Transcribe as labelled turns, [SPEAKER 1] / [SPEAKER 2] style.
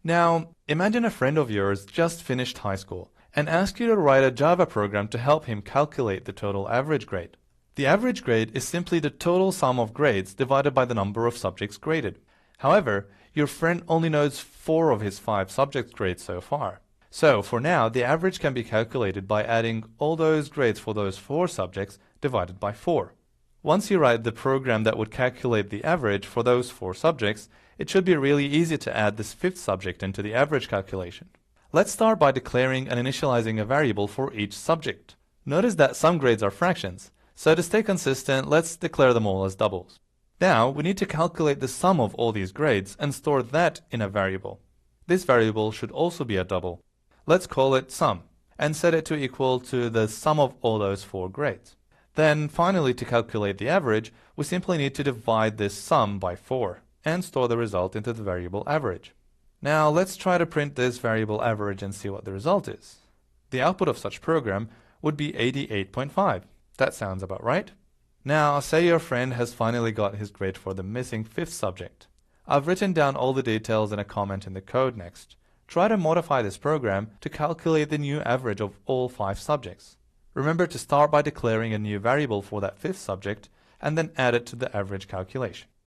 [SPEAKER 1] Now, imagine a friend of yours just finished high school and asks you to write a Java program to help him calculate the total average grade. The average grade is simply the total sum of grades divided by the number of subjects graded. However, your friend only knows 4 of his 5 subject grades so far. So, for now, the average can be calculated by adding all those grades for those 4 subjects divided by 4. Once you write the program that would calculate the average for those 4 subjects, it should be really easy to add this 5th subject into the average calculation. Let's start by declaring and initializing a variable for each subject. Notice that some grades are fractions, so to stay consistent, let's declare them all as doubles. Now, we need to calculate the sum of all these grades and store that in a variable. This variable should also be a double. Let's call it sum, and set it to equal to the sum of all those 4 grades. Then, finally, to calculate the average, we simply need to divide this sum by 4, and store the result into the variable average. Now, let's try to print this variable average and see what the result is. The output of such program would be 88.5. That sounds about right. Now, say your friend has finally got his grade for the missing 5th subject. I've written down all the details in a comment in the code next. Try to modify this program to calculate the new average of all 5 subjects. Remember to start by declaring a new variable for that 5th subject and then add it to the average calculation.